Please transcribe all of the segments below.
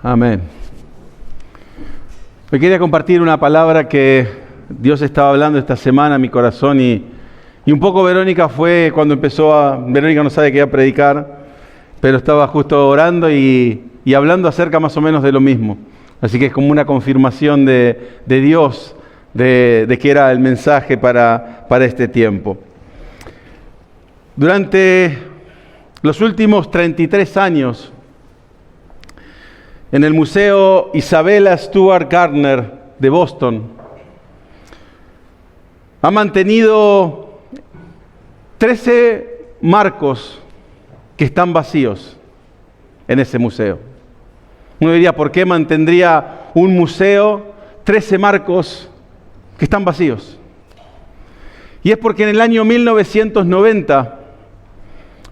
Amén. Hoy quería compartir una palabra que Dios estaba hablando esta semana en mi corazón y un poco Verónica fue cuando Verónica no sabe qué iba a predicar, pero estaba justo orando y hablando acerca más o menos de lo mismo. Así que es como una confirmación de Dios de que era el mensaje para este tiempo. Durante los últimos 33 años, en el Museo Isabella Stewart Gardner de Boston, ha mantenido 13 marcos que están vacíos en ese museo. Uno diría, ¿por qué mantendría un museo 13 marcos que están vacíos? Y es porque en el año 1990,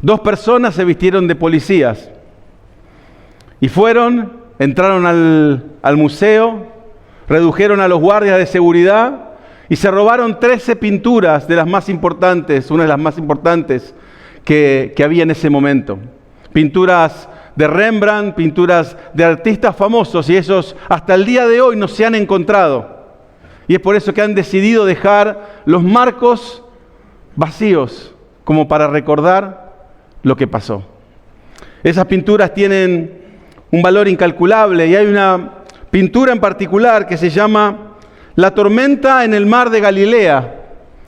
2 personas se vistieron de policías y entraron al museo, redujeron a los guardias de seguridad y se robaron 13 pinturas de las más importantes, una de las más importantes que había en ese momento. Pinturas de Rembrandt, pinturas de artistas famosos, y esos hasta el día de hoy no se han encontrado. Y es por eso que han decidido dejar los marcos vacíos, como para recordar lo que pasó. Esas pinturas tienen un valor incalculable y hay una pintura en particular que se llama La tormenta en el mar de Galilea,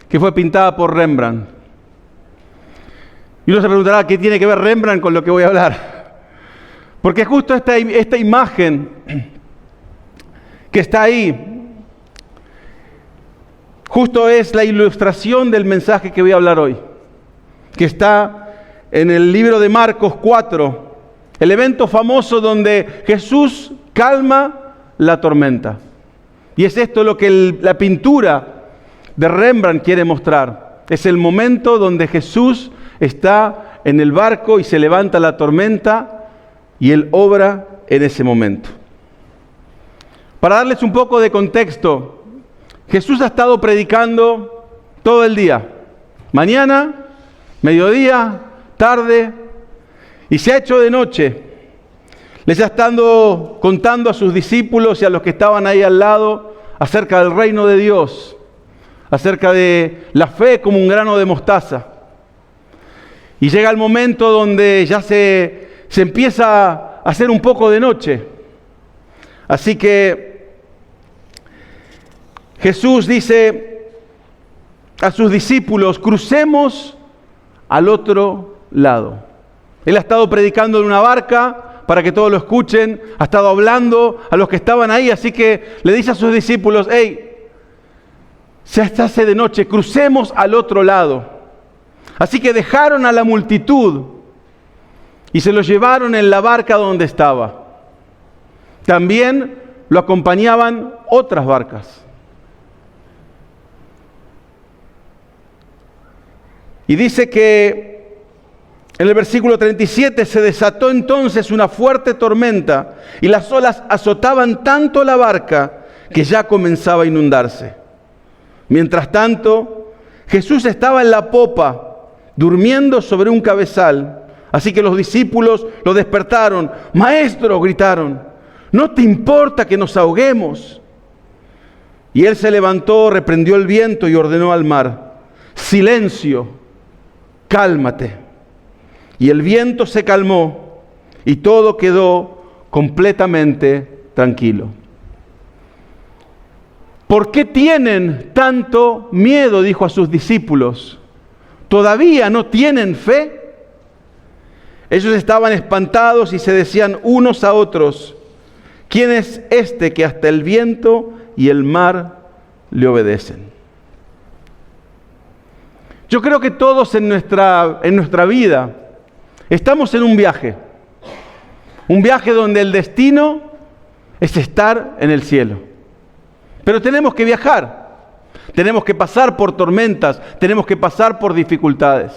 que fue pintada por Rembrandt. Y uno se preguntará, ¿qué tiene que ver Rembrandt con lo que voy a hablar? Porque justo esta imagen que está ahí, justo es la ilustración del mensaje que voy a hablar hoy, que está en el libro de Marcos 4, el evento famoso donde Jesús calma la tormenta. Y es esto lo que la pintura de Rembrandt quiere mostrar. Es el momento donde Jesús está en el barco y se levanta la tormenta y Él obra en ese momento. Para darles un poco de contexto, Jesús ha estado predicando todo el día. Mañana, mediodía, tarde, y se ha hecho de noche. Les ha estado contando a sus discípulos y a los que estaban ahí al lado acerca del reino de Dios, acerca de la fe como un grano de mostaza. Y llega el momento donde ya se empieza a hacer un poco de noche. Así que Jesús dice a sus discípulos, crucemos al otro lado. Él ha estado predicando en una barca para que todos lo escuchen, ha estado hablando a los que estaban ahí, así que le dice a sus discípulos, hey, se hace de noche, crucemos al otro lado. Así que dejaron a la multitud y se lo llevaron en la barca donde estaba. También lo acompañaban otras barcas. Y dice que en el versículo 37 se desató entonces una fuerte tormenta y las olas azotaban tanto la barca que ya comenzaba a inundarse. Mientras tanto, Jesús estaba en la popa, durmiendo sobre un cabezal. Así que los discípulos lo despertaron. «Maestro», gritaron, «¿no te importa que nos ahoguemos?» Y él se levantó, reprendió el viento y ordenó al mar, «Silencio, cálmate». Y el viento se calmó y todo quedó completamente tranquilo. ¿Por qué tienen tanto miedo?, dijo a sus discípulos. ¿Todavía no tienen fe? Ellos estaban espantados y se decían unos a otros, ¿quién es este que hasta el viento y el mar le obedecen? Yo creo que todos en nuestra vida estamos en un viaje donde el destino es estar en el cielo. Pero tenemos que viajar, tenemos que pasar por tormentas, tenemos que pasar por dificultades.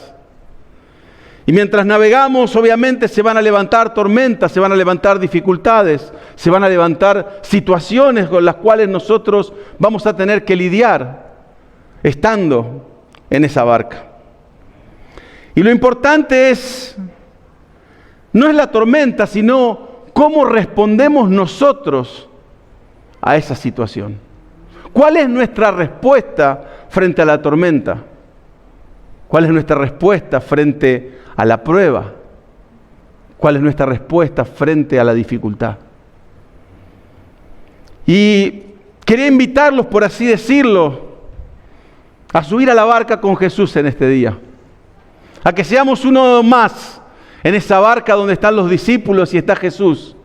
Y mientras navegamos, obviamente se van a levantar tormentas, se van a levantar dificultades, se van a levantar situaciones con las cuales nosotros vamos a tener que lidiar estando en esa barca. Y lo importante no es la tormenta, sino ¿cómo respondemos nosotros a esa situación? ¿Cuál es nuestra respuesta frente a la tormenta? ¿Cuál es nuestra respuesta frente a la prueba? ¿Cuál es nuestra respuesta frente a la dificultad? Y quería invitarlos, por así decirlo, a subir a la barca con Jesús en este día. A que seamos uno más en esa barca donde están los discípulos y está Jesús.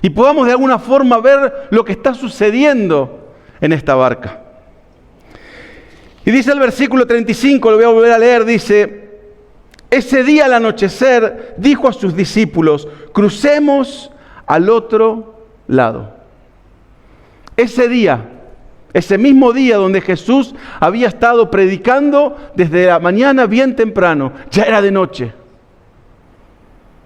Y podamos de alguna forma ver lo que está sucediendo en esta barca. Y dice el versículo 35, lo voy a volver a leer, dice: ese día al anochecer dijo a sus discípulos: crucemos al otro lado. Ese día, ese mismo día donde Jesús había estado predicando desde la mañana bien temprano, ya era de noche.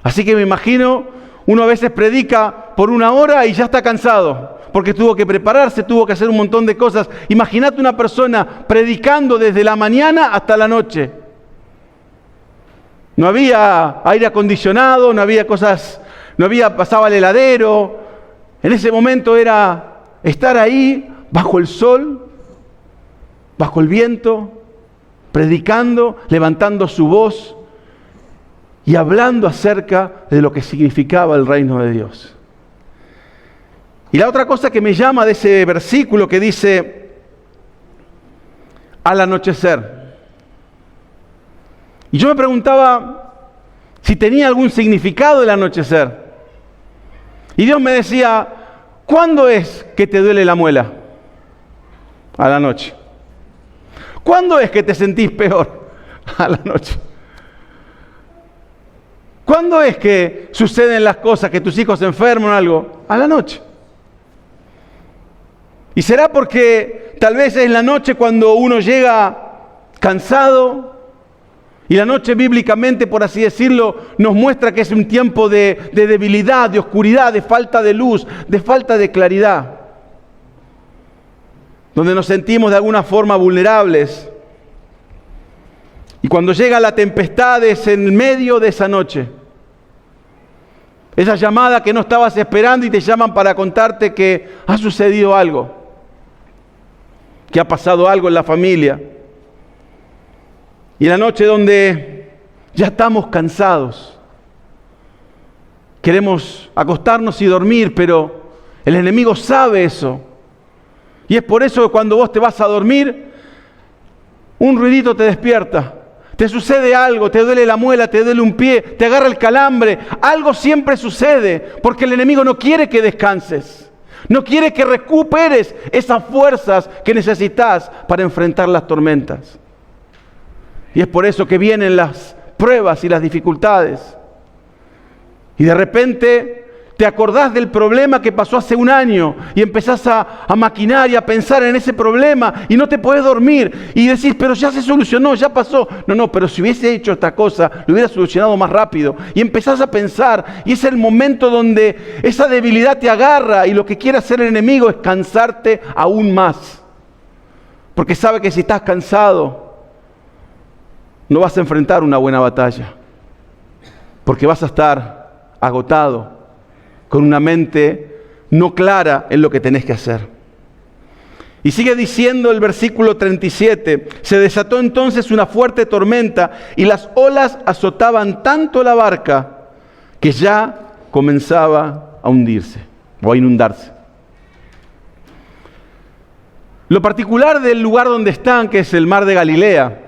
Así que me imagino, uno a veces predica por 1 hora y ya está cansado, porque tuvo que prepararse, tuvo que hacer un montón de cosas. Imagínate una persona predicando desde la mañana hasta la noche. No había aire acondicionado, no había cosas, pasaba el heladero. En ese momento era estar ahí, bajo el sol, bajo el viento, predicando, levantando su voz y hablando acerca de lo que significaba el reino de Dios. Y la otra cosa que me llama de ese versículo que dice: al anochecer. Y yo me preguntaba si tenía algún significado el anochecer. Y Dios me decía: ¿cuándo es que te duele la muela? A la noche. ¿Cuándo es que te sentís peor? A la noche. ¿Cuándo es que suceden las cosas, que tus hijos se enferman o algo? A la noche. ¿Y será porque tal vez es la noche cuando uno llega cansado? Y la noche bíblicamente, por así decirlo, nos muestra que es un tiempo de debilidad, de oscuridad, de falta de luz, de falta de claridad. Donde nos sentimos de alguna forma vulnerables. Y cuando llega la tempestad es en medio de esa noche. Esa llamada que no estabas esperando y te llaman para contarte que ha sucedido algo. Que ha pasado algo en la familia. Y la noche donde ya estamos cansados. Queremos acostarnos y dormir, pero el enemigo sabe eso. Y es por eso que cuando vos te vas a dormir, un ruidito te despierta. Te sucede algo, te duele la muela, te duele un pie, te agarra el calambre. Algo siempre sucede porque el enemigo no quiere que descanses. No quiere que recuperes esas fuerzas que necesitas para enfrentar las tormentas. Y es por eso que vienen las pruebas y las dificultades. Y de repente te acordás del problema que pasó hace 1 año y empezás a maquinar y a pensar en ese problema y no te podés dormir y decís: pero ya se solucionó, ya pasó. No, pero si hubiese hecho esta cosa, lo hubiera solucionado más rápido. Y empezás a pensar, y es el momento donde esa debilidad te agarra y lo que quiere hacer el enemigo es cansarte aún más. Porque sabe que si estás cansado, no vas a enfrentar una buena batalla. Porque vas a estar agotado, con una mente no clara en lo que tenés que hacer. Y sigue diciendo el versículo 37, se desató entonces una fuerte tormenta y las olas azotaban tanto la barca que ya comenzaba a hundirse o a inundarse. Lo particular del lugar donde están, que es el mar de Galilea,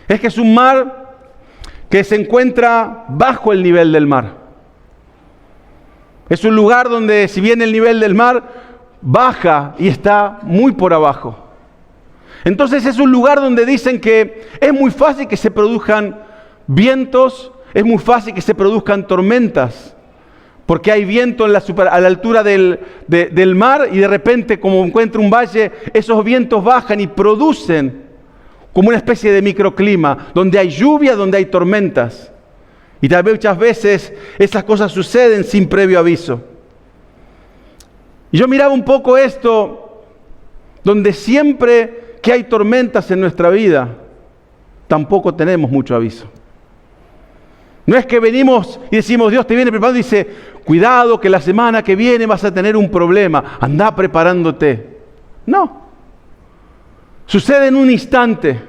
es que es un mar que se encuentra bajo el nivel del mar. Es un lugar donde, si bien el nivel del mar baja y está muy por abajo. Entonces es un lugar donde dicen que es muy fácil que se produzcan vientos, es muy fácil que se produzcan tormentas, porque hay viento a la altura del mar y de repente, como encuentra un valle, esos vientos bajan y producen como una especie de microclima, donde hay lluvia, donde hay tormentas. Y tal vez muchas veces esas cosas suceden sin previo aviso. Y yo miraba un poco esto, donde siempre que hay tormentas en nuestra vida, tampoco tenemos mucho aviso. No es que venimos y decimos, Dios te viene preparando y dice, cuidado que la semana que viene vas a tener un problema, anda preparándote. No. Sucede en un instante.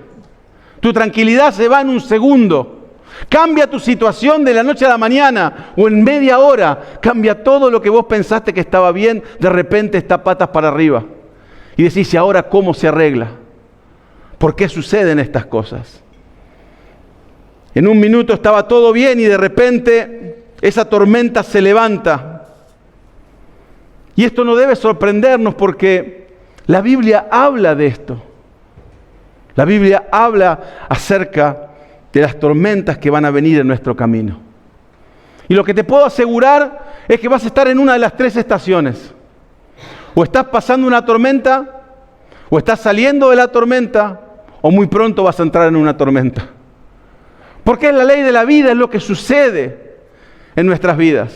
Tu tranquilidad se va en un segundo. Cambia tu situación de la noche a la mañana o en media hora. Cambia todo lo que vos pensaste que estaba bien, de repente está patas para arriba. Y decís, ¿y ahora cómo se arregla? ¿Por qué suceden estas cosas? En un minuto estaba todo bien y de repente esa tormenta se levanta. Y esto no debe sorprendernos porque la Biblia habla de esto. La Biblia habla acerca de las tormentas que van a venir en nuestro camino. Y lo que te puedo asegurar es que vas a estar en una de las tres estaciones. O estás pasando una tormenta, o estás saliendo de la tormenta, o muy pronto vas a entrar en una tormenta. Porque es la ley de la vida, es lo que sucede en nuestras vidas.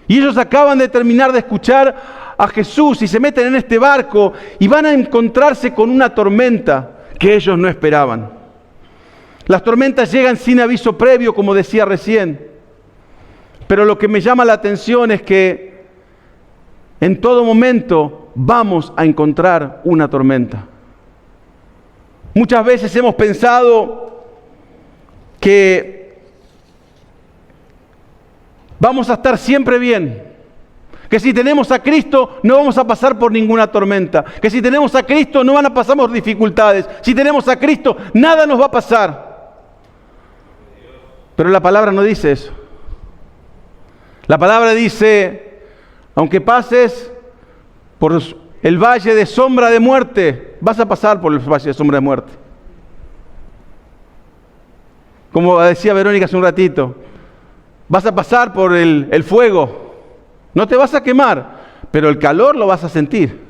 Y ellos acaban de terminar de escuchar a Jesús y se meten en este barco y van a encontrarse con una tormenta que ellos no esperaban. Las tormentas llegan sin aviso previo, como decía recién. Pero lo que me llama la atención es que en todo momento vamos a encontrar una tormenta. Muchas veces hemos pensado que vamos a estar siempre bien, que si tenemos a Cristo no vamos a pasar por ninguna tormenta, que si tenemos a Cristo no van a pasar por dificultades, si tenemos a Cristo nada nos va a pasar. Pero la palabra no dice eso. La palabra dice, aunque pases por el valle de sombra de muerte, vas a pasar por el valle de sombra de muerte. Como decía Verónica hace un ratito, vas a pasar por el fuego. No te vas a quemar, pero el calor lo vas a sentir.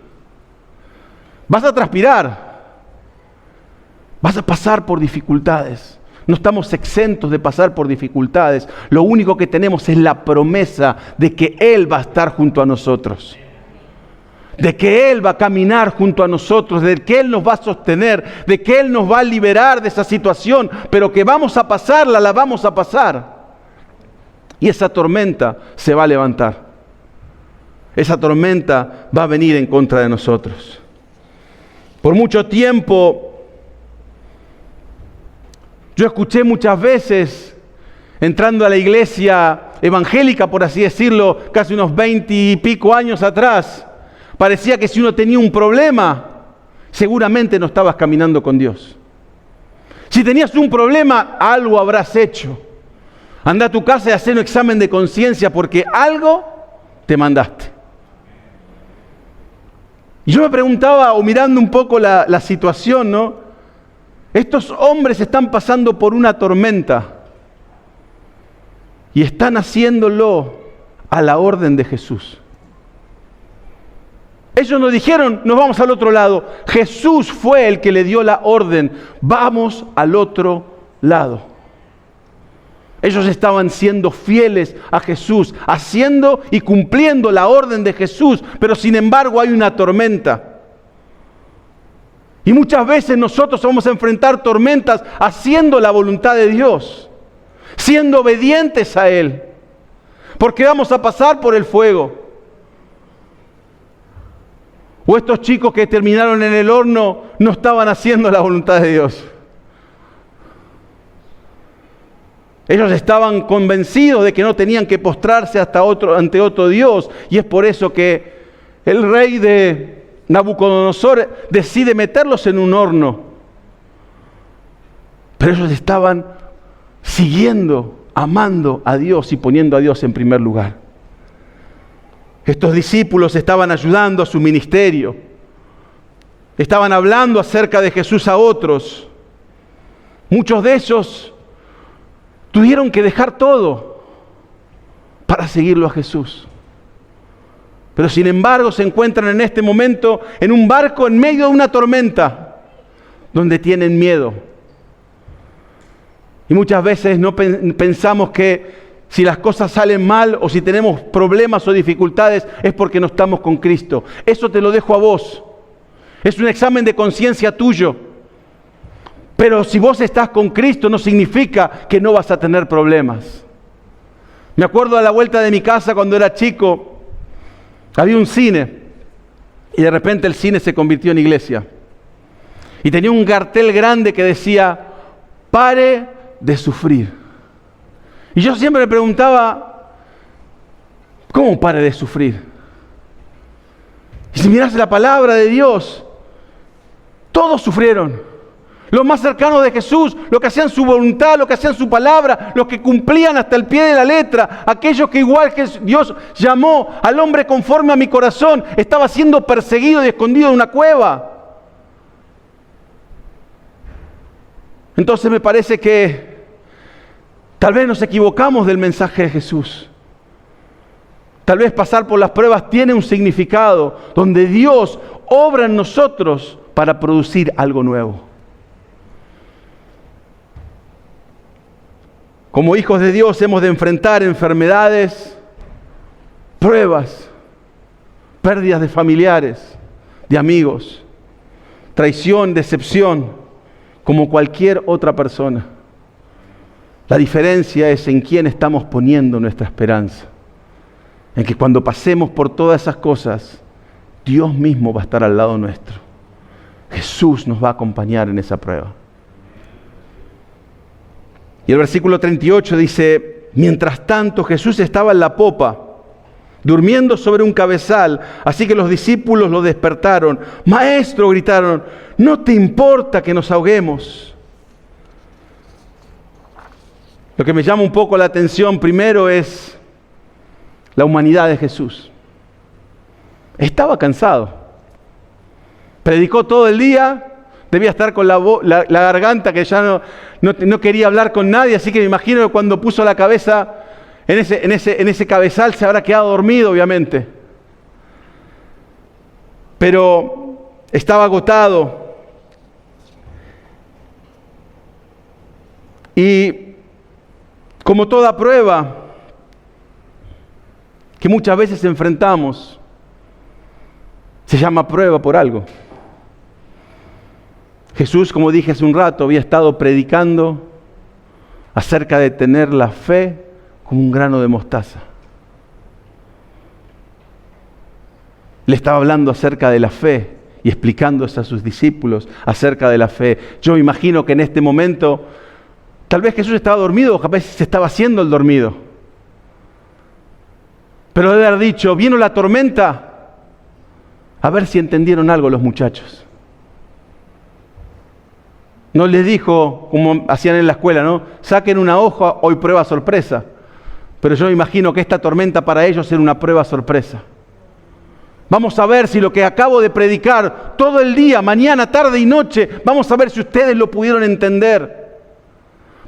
Vas a transpirar. Vas a pasar por dificultades. No estamos exentos de pasar por dificultades. Lo único que tenemos es la promesa de que Él va a estar junto a nosotros. De que Él va a caminar junto a nosotros, de que Él nos va a sostener, de que Él nos va a liberar de esa situación, pero que vamos a pasarla, la vamos a pasar. Y esa tormenta se va a levantar. Esa tormenta va a venir en contra de nosotros. Por mucho tiempo, yo escuché muchas veces, entrando a la iglesia evangélica, por así decirlo, casi unos 20 y pico años atrás, parecía que si uno tenía un problema, seguramente no estabas caminando con Dios. Si tenías un problema, algo habrás hecho. Anda a tu casa y haz un examen de conciencia porque algo te mandaste. Y yo me preguntaba, o mirando un poco la situación, ¿no? Estos hombres están pasando por una tormenta y están haciéndolo a la orden de Jesús. Ellos nos dijeron, nos vamos al otro lado. Jesús fue el que le dio la orden, vamos al otro lado. Ellos estaban siendo fieles a Jesús, haciendo y cumpliendo la orden de Jesús, pero sin embargo hay una tormenta. Y muchas veces nosotros vamos a enfrentar tormentas haciendo la voluntad de Dios, siendo obedientes a Él, porque vamos a pasar por el fuego. O estos chicos que terminaron en el horno no estaban haciendo la voluntad de Dios. Ellos estaban convencidos de que no tenían que postrarse ante otro Dios, y es por eso que el rey de Nabucodonosor decide meterlos en un horno. Pero ellos estaban siguiendo, amando a Dios y poniendo a Dios en primer lugar. Estos discípulos estaban ayudando a su ministerio. Estaban hablando acerca de Jesús a otros. Muchos de ellos tuvieron que dejar todo para seguirlo a Jesús. Pero sin embargo se encuentran en este momento en un barco en medio de una tormenta donde tienen miedo. Y muchas veces no pensamos que si las cosas salen mal o si tenemos problemas o dificultades es porque no estamos con Cristo. Eso te lo dejo a vos. Es un examen de conciencia tuyo. Pero si vos estás con Cristo no significa que no vas a tener problemas. Me acuerdo a la vuelta de mi casa cuando era chico, había un cine y de repente el cine se convirtió en iglesia. Y tenía un cartel grande que decía, pare de sufrir. Y yo siempre me preguntaba, ¿cómo pare de sufrir? Y si mirás la palabra de Dios, todos sufrieron. Los más cercanos de Jesús, los que hacían su voluntad, los que hacían su palabra, los que cumplían hasta el pie de la letra, aquellos que igual que Dios llamó al hombre conforme a mi corazón, estaba siendo perseguido y escondido en una cueva. Entonces me parece que tal vez nos equivocamos del mensaje de Jesús. Tal vez pasar por las pruebas tiene un significado donde Dios obra en nosotros para producir algo nuevo. Como hijos de Dios hemos de enfrentar enfermedades, pruebas, pérdidas de familiares, de amigos, traición, decepción, como cualquier otra persona. La diferencia es en quién estamos poniendo nuestra esperanza. En que cuando pasemos por todas esas cosas, Dios mismo va a estar al lado nuestro. Jesús nos va a acompañar en esa prueba. Y el versículo 38 dice, mientras tanto Jesús estaba en la popa, durmiendo sobre un cabezal, así que los discípulos lo despertaron. Maestro, gritaron, ¿no te importa que nos ahoguemos? Lo que me llama un poco la atención primero es la humanidad de Jesús. Estaba cansado. Predicó todo el día. Debía estar con la garganta que ya no quería hablar con nadie, así que me imagino que cuando puso la cabeza en ese cabezal se habrá quedado dormido, obviamente. Pero estaba agotado. Y como toda prueba que muchas veces enfrentamos, se llama prueba por algo. Jesús, como dije hace un rato, había estado predicando acerca de tener la fe como un grano de mostaza. Le estaba hablando acerca de la fe y explicándose a sus discípulos acerca de la fe. Yo me imagino que en este momento, tal vez Jesús estaba dormido o capaz se estaba haciendo el dormido. Pero debe haber dicho, vino la tormenta, a ver si entendieron algo los muchachos. No les dijo, como hacían en la escuela, ¿no? Saquen una hoja, hoy prueba sorpresa. Pero yo me imagino que esta tormenta para ellos era una prueba sorpresa. Vamos a ver si lo que acabo de predicar todo el día, mañana, tarde y noche, vamos a ver si ustedes lo pudieron entender.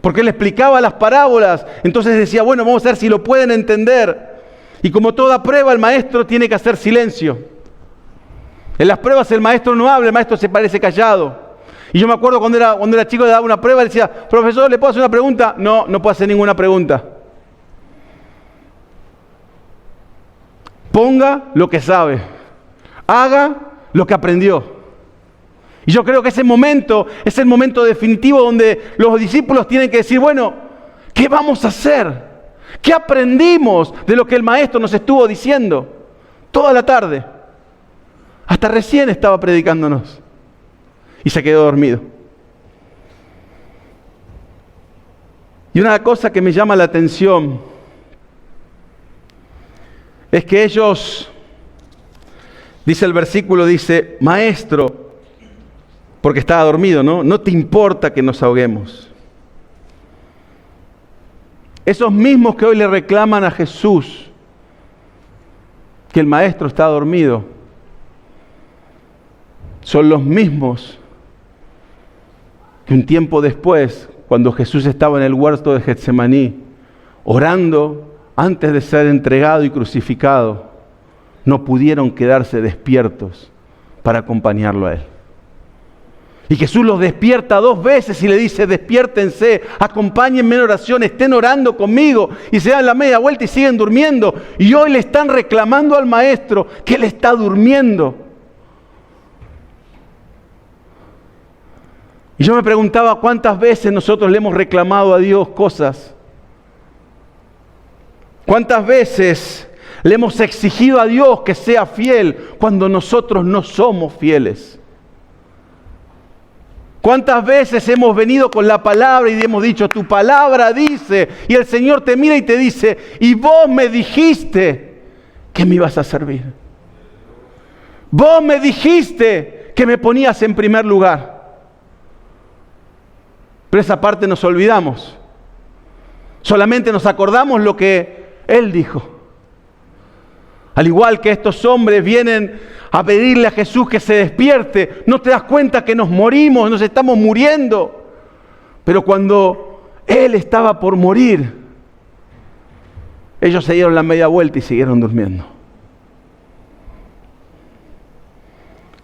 Porque él explicaba las parábolas, entonces decía, bueno, vamos a ver si lo pueden entender. Y como toda prueba, el maestro tiene que hacer silencio. En las pruebas el maestro no habla, el maestro se parece callado. Y yo me acuerdo cuando era chico, le daba una prueba, le decía, profesor, ¿le puedo hacer una pregunta? No, no puedo hacer ninguna pregunta. Ponga lo que sabe. Haga lo que aprendió. Y yo creo que ese momento es el momento definitivo donde los discípulos tienen que decir, bueno, ¿qué vamos a hacer? ¿Qué aprendimos de lo que el maestro nos estuvo diciendo toda la tarde? Hasta recién estaba predicándonos. Y se quedó dormido. Y una cosa que me llama la atención es que ellos, dice el versículo, dice, maestro, porque estaba dormido, ¿no? No te importa que nos ahoguemos. Esos mismos que hoy le reclaman a Jesús que el maestro está dormido, son los mismos que un tiempo después, cuando Jesús estaba en el huerto de Getsemaní, orando antes de ser entregado y crucificado, no pudieron quedarse despiertos para acompañarlo a él. Y Jesús los despierta 2 veces y le dice, despiértense, acompáñenme en oración, estén orando conmigo. Y se dan la media vuelta y siguen durmiendo. Y hoy le están reclamando al maestro que él está durmiendo. Y yo me preguntaba cuántas veces nosotros le hemos reclamado a Dios cosas. ¿Cuántas veces le hemos exigido a Dios que sea fiel cuando nosotros no somos fieles? ¿Cuántas veces hemos venido con la palabra y hemos dicho, tu palabra dice, y el Señor te mira y te dice, y vos me dijiste que me ibas a servir? Vos me dijiste que me ponías en primer lugar. Pero esa parte nos olvidamos. Solamente nos acordamos lo que Él dijo. Al igual que estos hombres vienen a pedirle a Jesús que se despierte, ¿no te das cuenta que nos morimos, nos estamos muriendo? Pero cuando Él estaba por morir, ellos se dieron la media vuelta y siguieron durmiendo.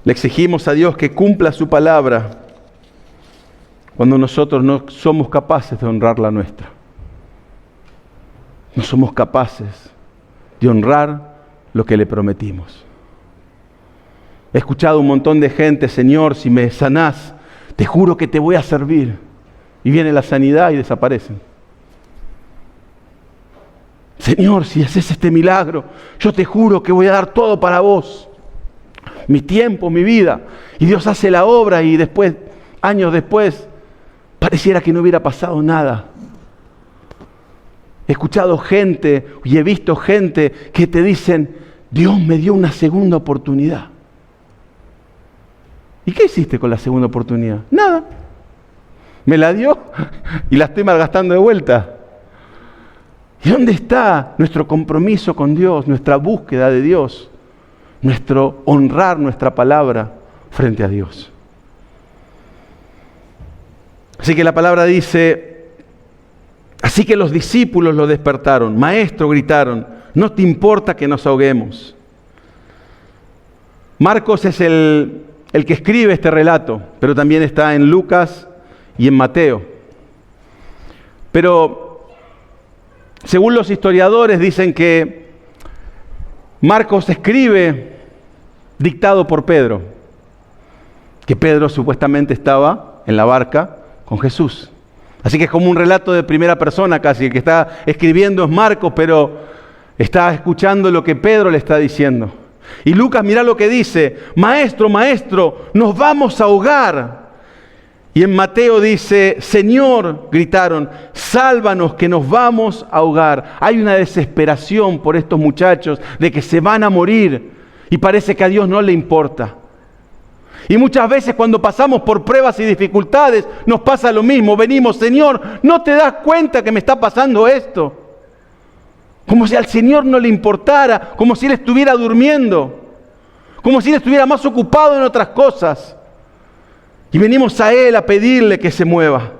Le exigimos a Dios que cumpla su palabra cuando nosotros no somos capaces de honrar la nuestra. No somos capaces de honrar lo que le prometimos. He escuchado un montón de gente, Señor, si me sanás, te juro que te voy a servir. Y viene la sanidad y desaparecen. Señor, si haces este milagro, yo te juro que voy a dar todo para vos. Mi tiempo, mi vida. Y Dios hace la obra y después, años después, pareciera que no hubiera pasado nada. He escuchado gente y he visto gente que te dicen, Dios me dio una segunda oportunidad. ¿Y qué hiciste con la segunda oportunidad? Nada. Me la dio y la estoy malgastando de vuelta. ¿Y dónde está nuestro compromiso con Dios, nuestra búsqueda de Dios, nuestro honrar nuestra palabra frente a Dios? Así que la palabra dice, así que los discípulos lo despertaron. Maestro, gritaron, ¿no te importa que nos ahoguemos? Marcos es el que escribe este relato, pero también está en Lucas y en Mateo. Pero según los historiadores dicen que Marcos escribe dictado por Pedro, que Pedro supuestamente estaba en la barca con Jesús. Así que es como un relato de primera persona casi. El que está escribiendo es Marcos, pero está escuchando lo que Pedro le está diciendo. Y Lucas, mirá lo que dice, maestro, maestro, nos vamos a ahogar. Y en Mateo dice, Señor, gritaron, sálvanos que nos vamos a ahogar. Hay una desesperación por estos muchachos de que se van a morir y parece que a Dios no le importa. Y muchas veces cuando pasamos por pruebas y dificultades nos pasa lo mismo. Venimos, Señor, ¿no te das cuenta que me está pasando esto? Como si al Señor no le importara, como si Él estuviera durmiendo, como si Él estuviera más ocupado en otras cosas. Y venimos a Él a pedirle que se mueva.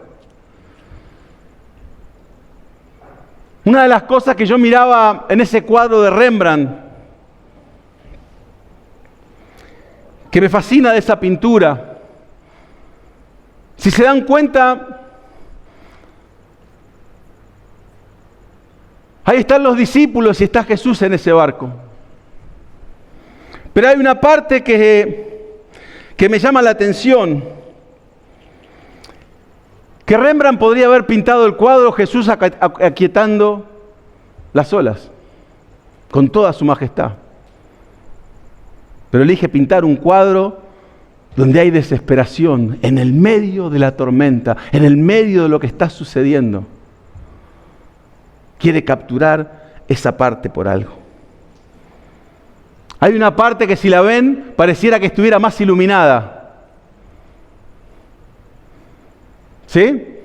Una de las cosas que yo miraba en ese cuadro de Rembrandt, que me fascina de esa pintura, si se dan cuenta, ahí están los discípulos y está Jesús en ese barco. Pero hay una parte que me llama la atención, que Rembrandt podría haber pintado el cuadro Jesús aquietando las olas, con toda su majestad. Pero elige pintar un cuadro donde hay desesperación, en el medio de la tormenta, en el medio de lo que está sucediendo. Quiere capturar esa parte por algo. Hay una parte que si la ven, pareciera que estuviera más iluminada. ¿Sí?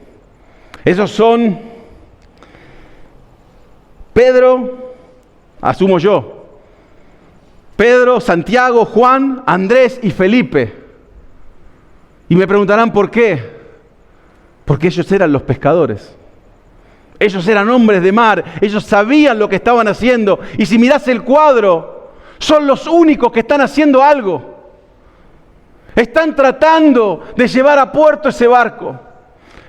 Esos son Pedro, asumo yo, Pedro, Santiago, Juan, Andrés y Felipe. Y me preguntarán ¿por qué? Porque ellos eran los pescadores. Ellos eran hombres de mar, ellos sabían lo que estaban haciendo. Y si mirás el cuadro, son los únicos que están haciendo algo. Están tratando de llevar a puerto ese barco.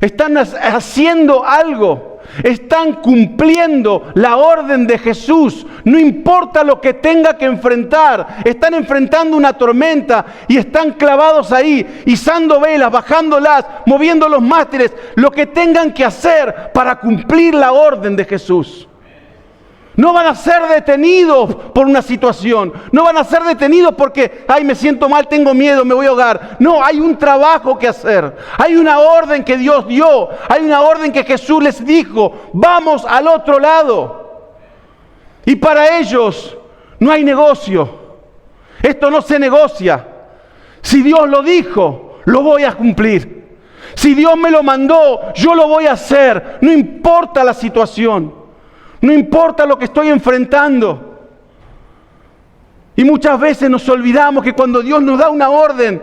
Están haciendo algo. Están cumpliendo la orden de Jesús. No importa lo que tenga que enfrentar. Están enfrentando una tormenta y están clavados ahí, izando velas, bajándolas, moviendo los mástiles. Lo que tengan que hacer para cumplir la orden de Jesús. No van a ser detenidos por una situación. No van a ser detenidos porque, ay, me siento mal, tengo miedo, me voy a ahogar. No, hay un trabajo que hacer. Hay una orden que Dios dio. Hay una orden que Jesús les dijo. Vamos al otro lado. Y para ellos no hay negocio. Esto no se negocia. Si Dios lo dijo, lo voy a cumplir. Si Dios me lo mandó, yo lo voy a hacer. No importa la situación. No importa lo que estoy enfrentando. Y muchas veces nos olvidamos que cuando Dios nos da una orden,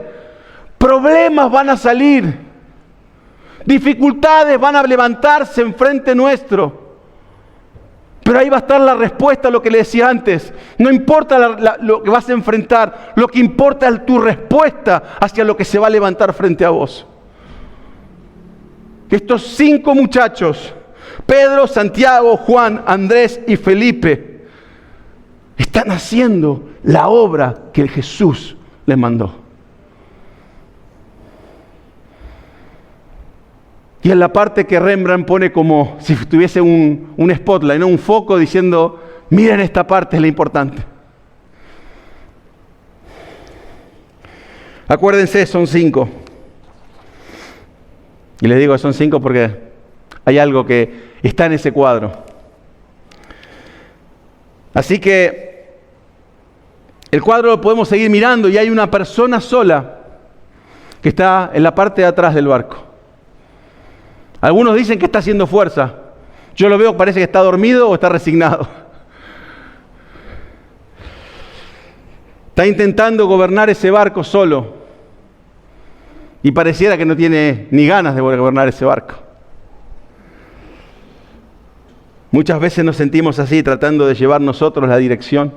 problemas van a salir. Dificultades van a levantarse enfrente nuestro. Pero ahí va a estar la respuesta a lo que le decía antes. No importa lo que vas a enfrentar. Lo que importa es tu respuesta hacia lo que se va a levantar frente a vos. Estos 5 muchachos, Pedro, Santiago, Juan, Andrés y Felipe, están haciendo la obra que Jesús les mandó. Y en la parte que Rembrandt pone como si tuviese un spotlight, ¿no? Un foco diciendo, miren esta parte, es la importante. Acuérdense, son 5. Y les digo que son 5 porque hay algo que está en ese cuadro. Así que el cuadro lo podemos seguir mirando y hay una persona sola que está en la parte de atrás del barco. Algunos dicen que está haciendo fuerza. Yo lo veo, parece que está dormido o está resignado. Está intentando gobernar ese barco solo. Y pareciera que no tiene ni ganas de gobernar ese barco. Muchas veces nos sentimos así, tratando de llevar nosotros la dirección,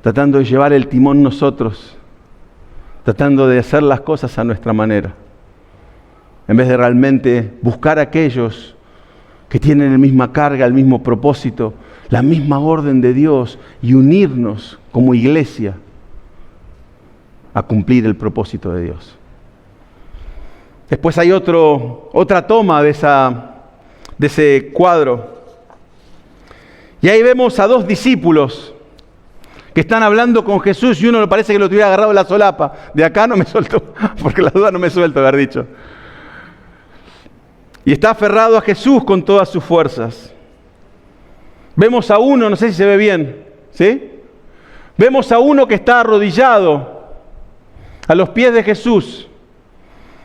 tratando de llevar el timón nosotros, tratando de hacer las cosas a nuestra manera, en vez de realmente buscar a aquellos que tienen la misma carga, el mismo propósito, la misma orden de Dios y unirnos como iglesia a cumplir el propósito de Dios. Después hay otra toma de ese cuadro. Y ahí vemos a 2 discípulos que están hablando con Jesús y uno le parece que lo tuviera agarrado en la solapa. De acá no me suelto, porque la duda no me suelto haber dicho. Y está aferrado a Jesús con todas sus fuerzas. Vemos a uno, no sé si se ve bien, ¿sí? Vemos a uno que está arrodillado a los pies de Jesús,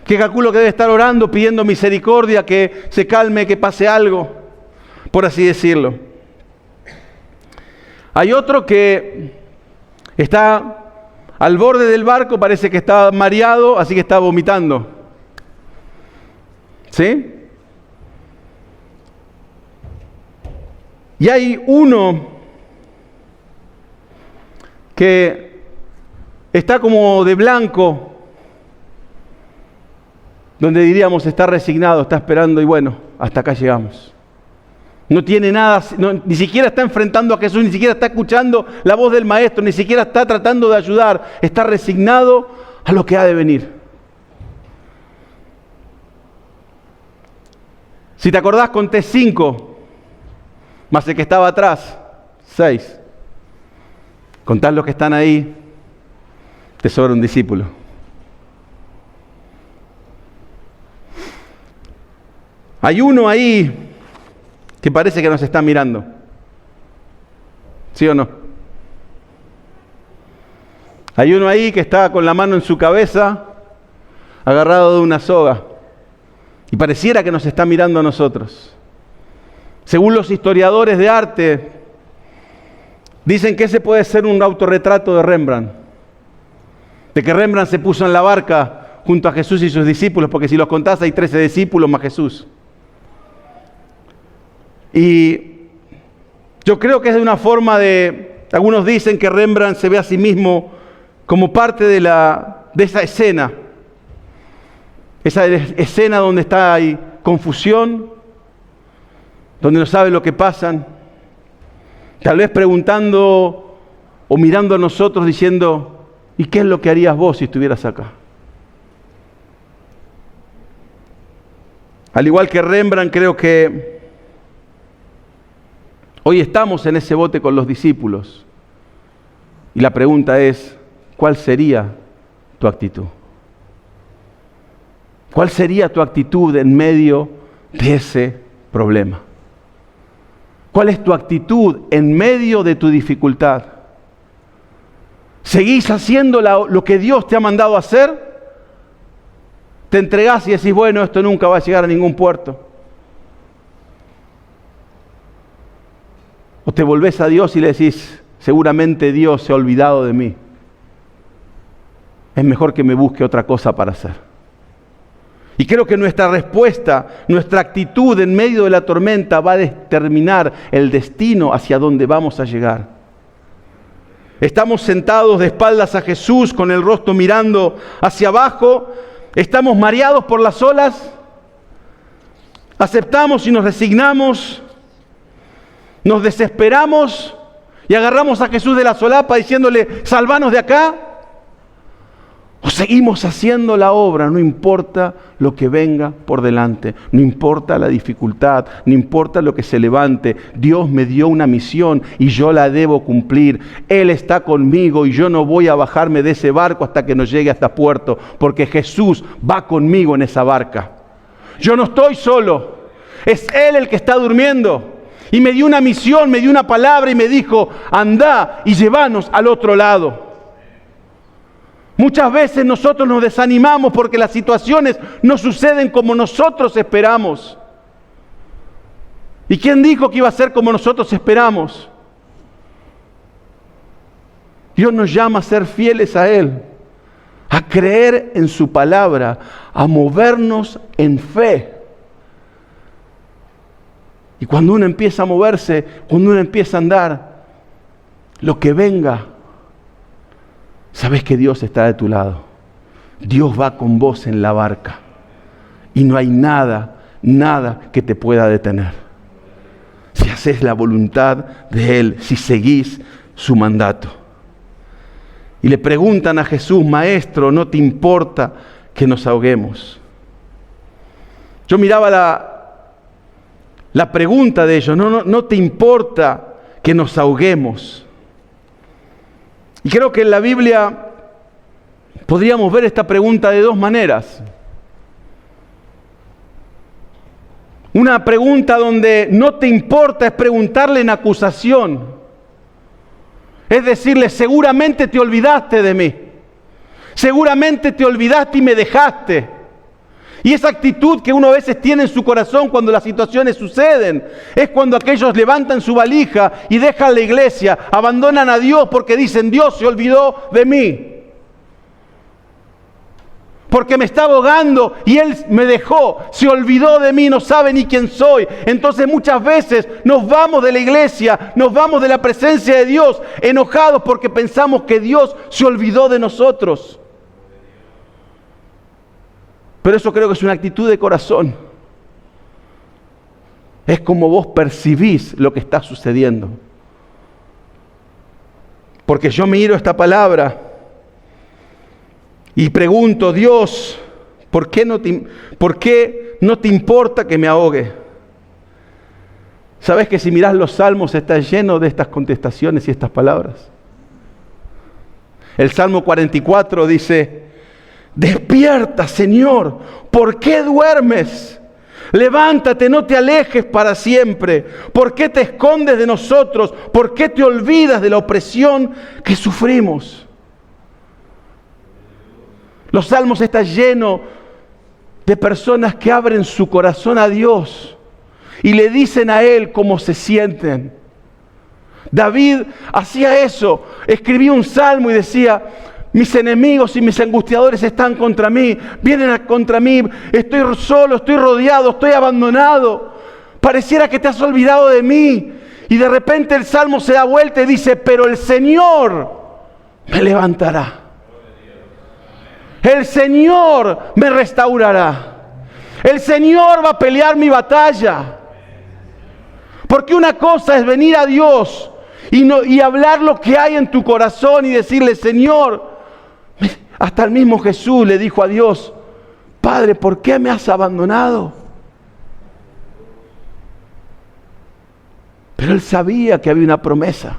que calculo que debe estar orando, pidiendo misericordia, que se calme, que pase algo, por así decirlo. Hay otro que está al borde del barco, parece que está mareado, así que está vomitando. ¿Sí? Y hay uno que está como de blanco, donde diríamos está resignado, está esperando y bueno, hasta acá llegamos. No tiene nada, ni siquiera está enfrentando a Jesús, ni siquiera está escuchando la voz del Maestro, ni siquiera está tratando de ayudar, está resignado a lo que ha de venir. Si te acordás, conté 5, más el que estaba atrás, 6. Contás los que están ahí, te sobra un discípulo. Hay uno ahí que parece que nos está mirando. ¿Sí o no? Hay uno ahí que está con la mano en su cabeza, agarrado de una soga. Y pareciera que nos está mirando a nosotros. Según los historiadores de arte, dicen que ese puede ser un autorretrato de Rembrandt. De que Rembrandt se puso en la barca junto a Jesús y sus discípulos, porque si los contás hay 13 discípulos más Jesús. Y yo creo que es de una forma de... Algunos dicen que Rembrandt se ve a sí mismo como parte de esa escena. Esa escena donde está ahí confusión, donde no sabe lo que pasan, tal vez preguntando o mirando a nosotros diciendo, ¿y qué es lo que harías vos si estuvieras acá? Al igual que Rembrandt, creo que hoy estamos en ese bote con los discípulos. Y la pregunta es, ¿cuál sería tu actitud? ¿Cuál sería tu actitud en medio de ese problema? ¿Cuál es tu actitud en medio de tu dificultad? ¿Seguís haciendo lo que Dios te ha mandado a hacer? ¿Te entregás y decís, bueno, esto nunca va a llegar a ningún puerto? ¿O te volvés a Dios y le decís, seguramente Dios se ha olvidado de mí? Es mejor que me busque otra cosa para hacer. Y creo que nuestra respuesta, nuestra actitud en medio de la tormenta va a determinar el destino hacia donde vamos a llegar. Estamos sentados de espaldas a Jesús, con el rostro mirando hacia abajo. Estamos mareados por las olas. Aceptamos y nos resignamos. Nos desesperamos y agarramos a Jesús de la solapa diciéndole, salvanos de acá. O seguimos haciendo la obra, no importa lo que venga por delante, no importa la dificultad, no importa lo que se levante. Dios me dio una misión y yo la debo cumplir. Él está conmigo y yo no voy a bajarme de ese barco hasta que nos llegue hasta puerto, porque Jesús va conmigo en esa barca. Yo no estoy solo, es Él el que está durmiendo. Y me dio una misión, me dio una palabra y me dijo, andá y llévanos al otro lado. Muchas veces nosotros nos desanimamos porque las situaciones no suceden como nosotros esperamos. ¿Y quién dijo que iba a ser como nosotros esperamos? Dios nos llama a ser fieles a Él, a creer en su palabra, a movernos en fe. Y cuando uno empieza a moverse, cuando uno empieza a andar, lo que venga, sabes que Dios está de tu lado. Dios va con vos en la barca. Y no hay nada que te pueda detener. Si haces la voluntad de Él, si seguís su mandato. Y le preguntan a Jesús, Maestro, ¿no te importa que nos ahoguemos? Yo miraba la pregunta de ellos, no te importa que nos ahoguemos. Y creo que en la Biblia podríamos ver esta pregunta de dos maneras. Una pregunta donde no te importa es preguntarle en acusación. Es decirle, seguramente te olvidaste de mí. Seguramente te olvidaste y me dejaste. Y esa actitud que uno a veces tiene en su corazón cuando las situaciones suceden, es cuando aquellos levantan su valija y dejan la iglesia, abandonan a Dios porque dicen, Dios se olvidó de mí. Porque me está ahogando y Él me dejó, se olvidó de mí, no sabe ni quién soy. Entonces muchas veces nos vamos de la iglesia, nos vamos de la presencia de Dios, enojados porque pensamos que Dios se olvidó de nosotros. Pero eso creo que es una actitud de corazón. Es como vos percibís lo que está sucediendo. Porque yo miro esta palabra y pregunto, Dios, ¿por qué no te importa que me ahogue? ¿Sabes que si mirás los salmos está lleno de estas contestaciones y estas palabras? El Salmo 44 dice, despierta, Señor, ¿por qué duermes? Levántate, no te alejes para siempre. ¿Por qué te escondes de nosotros? ¿Por qué te olvidas de la opresión que sufrimos? Los salmos están llenos de personas que abren su corazón a Dios y le dicen a Él cómo se sienten. David hacía eso, escribía un salmo y decía, mis enemigos y mis angustiadores están contra mí, vienen contra mí, estoy solo, estoy rodeado, estoy abandonado. Pareciera que te has olvidado de mí. Y de repente el salmo se da vuelta y dice, pero el Señor me levantará. El Señor me restaurará. El Señor va a pelear mi batalla. Porque una cosa es venir a Dios y hablar lo que hay en tu corazón y decirle, Señor, hasta el mismo Jesús le dijo a Dios, Padre, ¿por qué me has abandonado? Pero él sabía que había una promesa,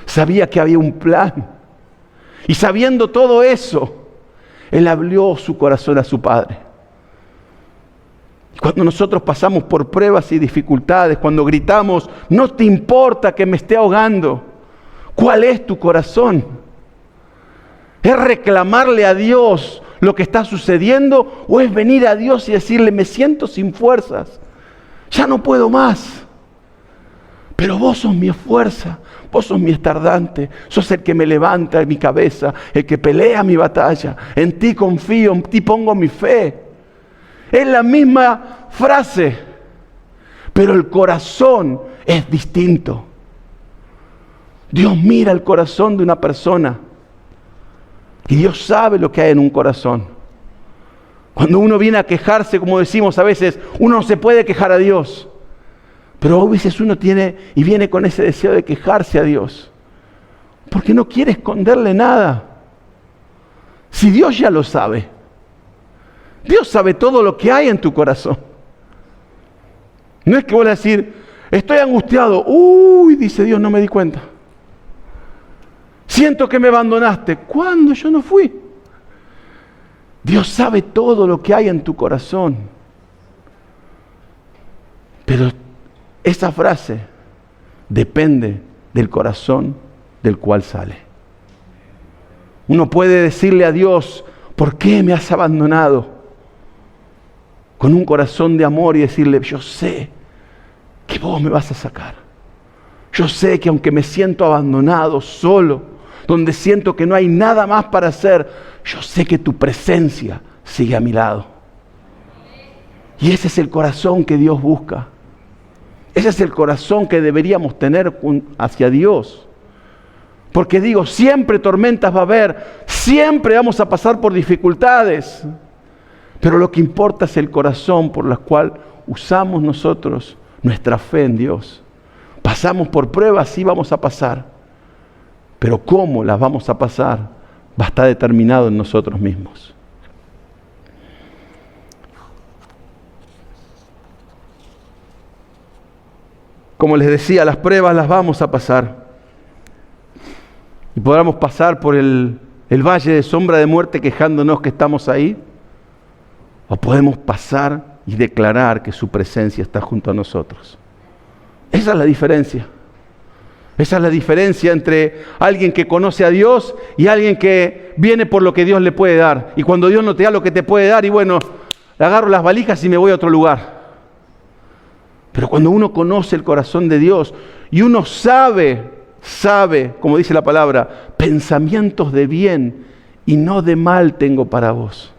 sabía que había un plan. Y sabiendo todo eso, él abrió su corazón a su Padre. Cuando nosotros pasamos por pruebas y dificultades, cuando gritamos, no te importa que me esté ahogando, ¿cuál es tu corazón? ¿Es reclamarle a Dios lo que está sucediendo o es venir a Dios y decirle, me siento sin fuerzas, ya no puedo más? Pero vos sos mi fuerza, vos sos mi estardante, sos el que me levanta mi cabeza, el que pelea mi batalla. En ti confío, en ti pongo mi fe. Es la misma frase, pero el corazón es distinto. Dios mira el corazón de una persona y Dios sabe lo que hay en un corazón. Cuando uno viene a quejarse, como decimos a veces, uno no se puede quejar a Dios. Pero a veces uno tiene y viene con ese deseo de quejarse a Dios, porque no quiere esconderle nada. Si Dios ya lo sabe, Dios sabe todo lo que hay en tu corazón. No es que vos le decir, estoy angustiado. Uy, dice Dios, no me di cuenta. Siento que me abandonaste. ¿Cuándo? Yo no fui. Dios sabe todo lo que hay en tu corazón. Pero esa frase depende del corazón del cual sale. Uno puede decirle a Dios, ¿por qué me has abandonado? Con un corazón de amor y decirle, yo sé que vos me vas a sacar. Yo sé que aunque me siento abandonado, solo, donde siento que no hay nada más para hacer, yo sé que tu presencia sigue a mi lado. Y ese es el corazón que Dios busca. Ese es el corazón que deberíamos tener hacia Dios. Porque digo, siempre tormentas va a haber, siempre vamos a pasar por dificultades. Pero lo que importa es el corazón por el cual usamos nosotros nuestra fe en Dios. Pasamos por pruebas, sí vamos a pasar. Pero cómo las vamos a pasar va a estar determinado en nosotros mismos. Como les decía, las pruebas las vamos a pasar. Y podamos pasar por el valle de sombra de muerte quejándonos que estamos ahí. O podemos pasar y declarar que su presencia está junto a nosotros. Esa es la diferencia. Esa es la diferencia entre alguien que conoce a Dios y alguien que viene por lo que Dios le puede dar. Y cuando Dios no te da lo que te puede dar, y bueno, agarro las valijas y me voy a otro lugar. Pero cuando uno conoce el corazón de Dios y uno sabe, como dice la palabra, pensamientos de bien y no de mal tengo para vos.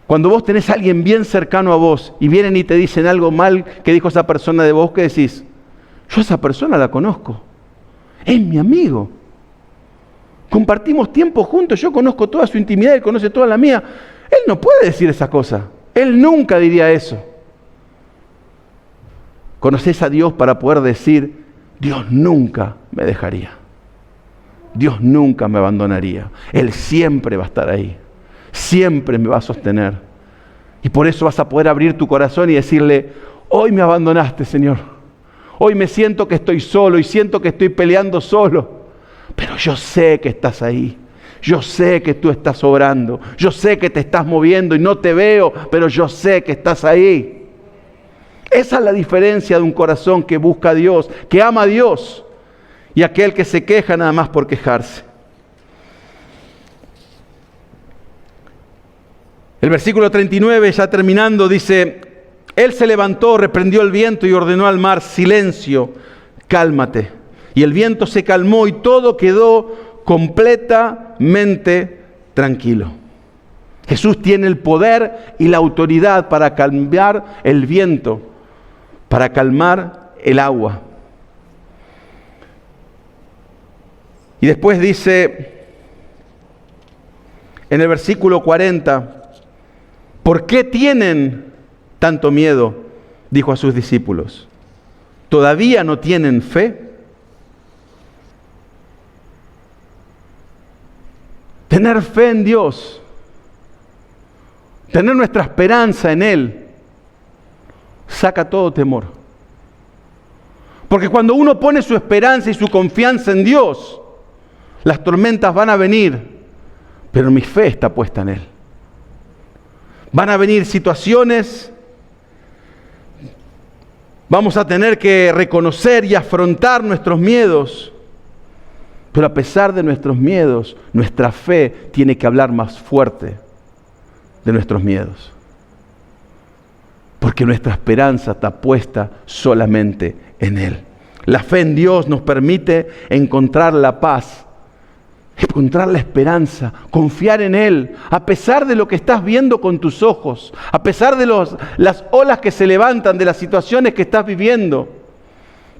Cuando vos tenés a alguien bien cercano a vos y vienen y te dicen algo mal que dijo esa persona de vos, ¿qué decís? Yo a esa persona la conozco. Es mi amigo. Compartimos tiempo juntos, yo conozco toda su intimidad, él conoce toda la mía. Él no puede decir esa cosa. Él nunca diría eso. Conocés a Dios para poder decir, Dios nunca me dejaría. Dios nunca me abandonaría. Él siempre va a estar ahí. Siempre me va a sostener. Y por eso vas a poder abrir tu corazón y decirle, hoy me abandonaste, Señor. Hoy me siento que estoy solo y siento que estoy peleando solo. Pero yo sé que estás ahí. Yo sé que tú estás obrando. Yo sé que te estás moviendo y no te veo, pero yo sé que estás ahí. Esa es la diferencia de un corazón que busca a Dios, que ama a Dios, y aquel que se queja nada más por quejarse. El versículo 39, ya terminando, dice, Él se levantó, reprendió el viento y ordenó al mar, silencio, cálmate. Y el viento se calmó y todo quedó completamente tranquilo. Jesús tiene el poder y la autoridad para calmar el viento, para calmar el agua. Y después dice, en el versículo 40, ¿por qué tienen tanto miedo? dijo a sus discípulos: ¿todavía no tienen fe? Tener fe en Dios, tener nuestra esperanza en Él, saca todo temor. Porque cuando uno pone su esperanza y su confianza en Dios, las tormentas van a venir, pero mi fe está puesta en Él. Van a venir situaciones, vamos a tener que reconocer y afrontar nuestros miedos, pero a pesar de nuestros miedos, nuestra fe tiene que hablar más fuerte de nuestros miedos. Porque nuestra esperanza está puesta solamente en Él. La fe en Dios nos permite encontrar la paz, encontrar la esperanza, confiar en Él, a pesar de lo que estás viendo con tus ojos, a pesar de las olas que se levantan, de las situaciones que estás viviendo.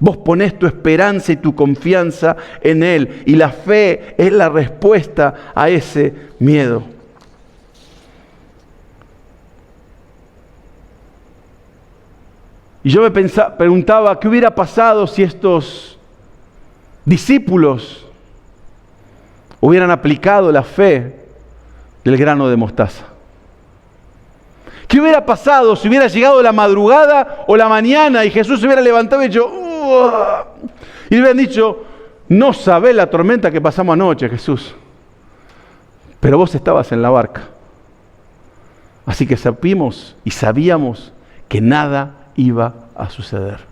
Vos ponés tu esperanza y tu confianza en Él, y la fe es la respuesta a ese miedo. Y yo me preguntaba, ¿qué hubiera pasado si estos discípulos hubieran aplicado la fe del grano de mostaza? ¿Qué hubiera pasado si hubiera llegado la madrugada o la mañana y Jesús se hubiera levantado y dicho, y le hubieran dicho, no sabés la tormenta que pasamos anoche, Jesús, pero vos estabas en la barca? Así que supimos y sabíamos que nada iba a suceder.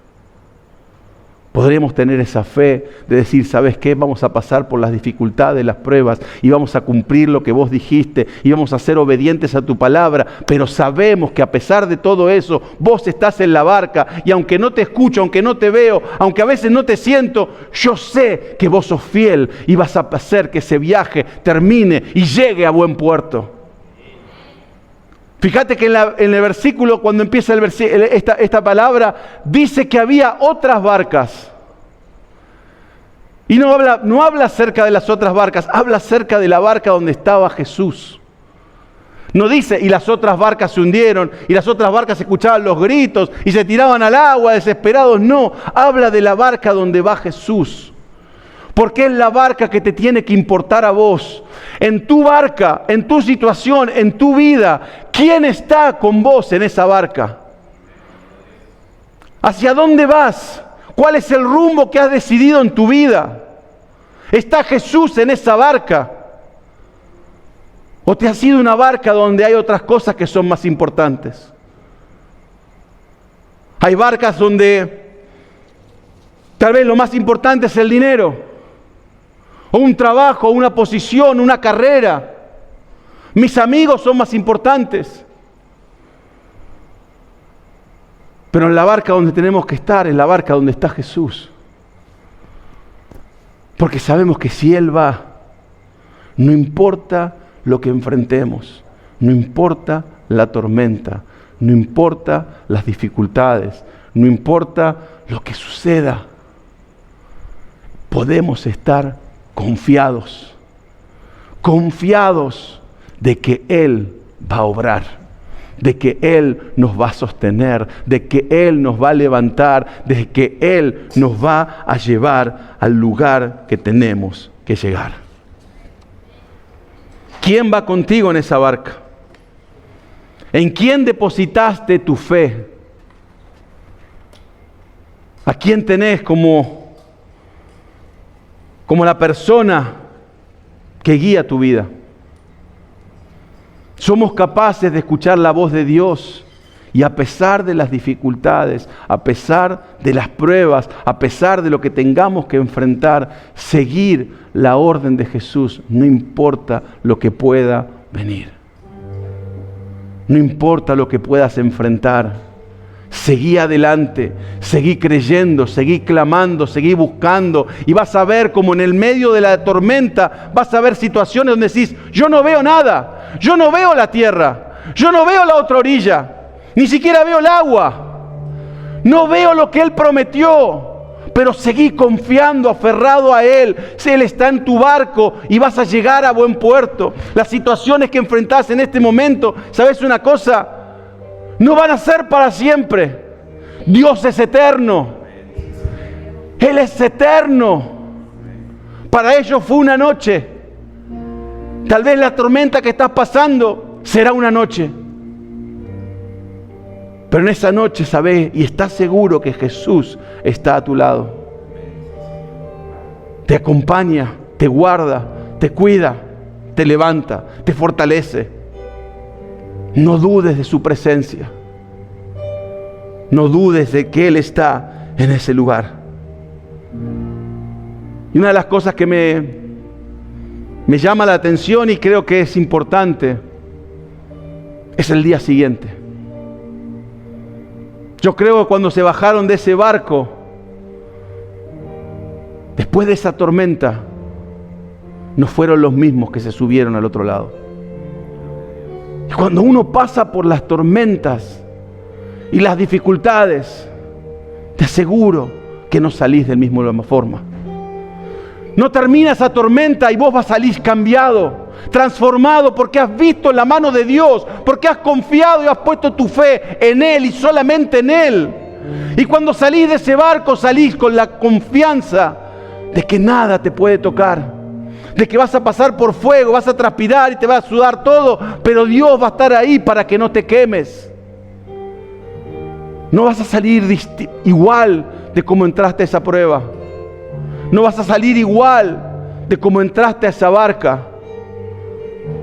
Podremos tener esa fe de decir, ¿sabes qué? Vamos a pasar por las dificultades, las pruebas, y vamos a cumplir lo que vos dijiste, y vamos a ser obedientes a tu palabra, pero sabemos que a pesar de todo eso, vos estás en la barca, y aunque no te escucho, aunque no te veo, aunque a veces no te siento, yo sé que vos sos fiel, y vas a hacer que ese viaje termine y llegue a buen puerto. Fíjate que en el versículo, cuando empieza esta palabra, dice que había otras barcas. Y no habla acerca de las otras barcas, habla acerca de la barca donde estaba Jesús. No dice, y las otras barcas se hundieron, y las otras barcas escuchaban los gritos, y se tiraban al agua desesperados. No, habla de la barca donde va Jesús. Porque es la barca que te tiene que importar a vos. En tu barca, en tu situación, en tu vida, ¿quién está con vos en esa barca? ¿Hacia dónde vas? ¿Cuál es el rumbo que has decidido en tu vida? ¿Está Jesús en esa barca? ¿O te ha sido una barca donde hay otras cosas que son más importantes? Hay barcas donde tal vez lo más importante es el dinero, o un trabajo, una posición, una carrera. Mis amigos son más importantes. Pero en la barca donde tenemos que estar, es la barca donde está Jesús. Porque sabemos que si Él va, no importa lo que enfrentemos, no importa la tormenta, no importa las dificultades, no importa lo que suceda, podemos estar confiados de que Él va a obrar, de que Él nos va a sostener, de que Él nos va a levantar, de que Él nos va a llevar al lugar que tenemos que llegar. ¿Quién va contigo en esa barca? ¿En quién depositaste tu fe? ¿A quién tenés como la persona que guía tu vida? Somos capaces de escuchar la voz de Dios y a pesar de las dificultades, a pesar de las pruebas, a pesar de lo que tengamos que enfrentar, seguir la orden de Jesús, no importa lo que pueda venir. No importa lo que puedas enfrentar. Seguí adelante, seguí creyendo, seguí clamando, seguí buscando, y vas a ver como en el medio de la tormenta vas a ver situaciones donde decís, yo no veo nada, yo no veo la tierra, yo no veo la otra orilla, ni siquiera veo el agua, no veo lo que Él prometió, pero seguí confiando, aferrado a Él. Si Él está en tu barco y vas a llegar a buen puerto. Las situaciones que enfrentás en este momento, ¿sabes una cosa? No van a ser para siempre. Dios es eterno. Él es eterno. Para ellos fue una noche. Tal vez la tormenta que estás pasando será una noche. Pero en esa noche sabes y estás seguro que Jesús está a tu lado. Te acompaña, te guarda, te cuida, te levanta, te fortalece. No dudes de su presencia. No dudes de que Él está en ese lugar. Y una de las cosas que me llama la atención y creo que es importante es el día siguiente. Yo creo que cuando se bajaron de ese barco, después de esa tormenta, no fueron los mismos que se subieron al otro lado. Y cuando uno pasa por las tormentas y las dificultades, te aseguro que no salís de la misma forma. No termina esa tormenta y vos vas a salir cambiado, transformado, porque has visto la mano de Dios, porque has confiado y has puesto tu fe en Él y solamente en Él. Y cuando salís de ese barco, salís con la confianza de que nada te puede tocar, de que vas a pasar por fuego, vas a transpirar y te va a sudar todo, pero Dios va a estar ahí para que no te quemes. No vas a salir igual de como entraste a esa prueba. No vas a salir igual de como entraste a esa barca.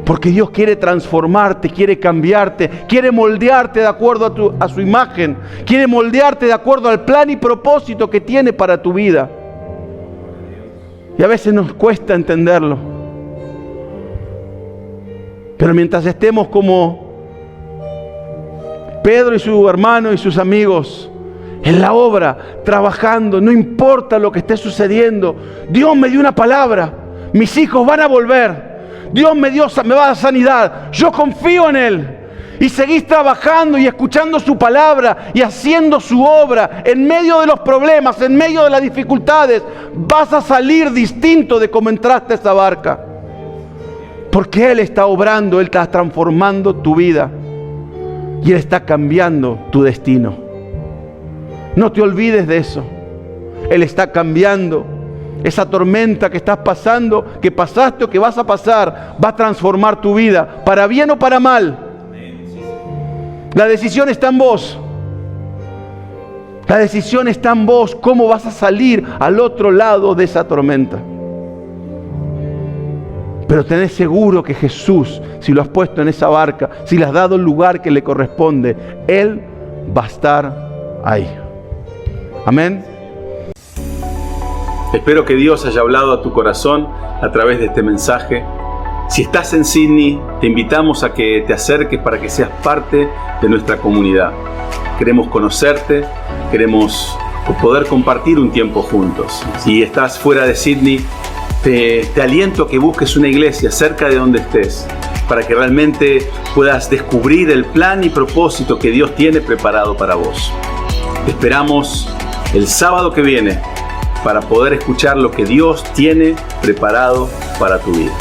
Porque Dios quiere transformarte, quiere cambiarte, quiere moldearte de acuerdo a su imagen, quiere moldearte de acuerdo al plan y propósito que tiene para tu vida. Y a veces nos cuesta entenderlo. Pero mientras estemos como Pedro y su hermano y sus amigos en la obra, trabajando, no importa lo que esté sucediendo, Dios me dio una palabra, mis hijos van a volver. Dios me va a dar sanidad. Yo confío en Él. Y seguís trabajando y escuchando su palabra y haciendo su obra en medio de los problemas, en medio de las dificultades. Vas a salir distinto de cómo entraste a esa barca. Porque Él está obrando, Él está transformando tu vida. Y Él está cambiando tu destino. No te olvides de eso. Él está cambiando. Esa tormenta que estás pasando, que pasaste o que vas a pasar, va a transformar tu vida, para bien o para mal. La decisión está en vos. La decisión está en vos, cómo vas a salir al otro lado de esa tormenta. Pero tenés seguro que Jesús, si lo has puesto en esa barca, si le has dado el lugar que le corresponde, Él va a estar ahí. Amén. Espero que Dios haya hablado a tu corazón a través de este mensaje. Si estás en Sydney, te invitamos a que te acerques para que seas parte de nuestra comunidad. Queremos conocerte, queremos poder compartir un tiempo juntos. Si estás fuera de Sydney, te aliento a que busques una iglesia cerca de donde estés, para que realmente puedas descubrir el plan y propósito que Dios tiene preparado para vos. Te esperamos el sábado que viene para poder escuchar lo que Dios tiene preparado para tu vida.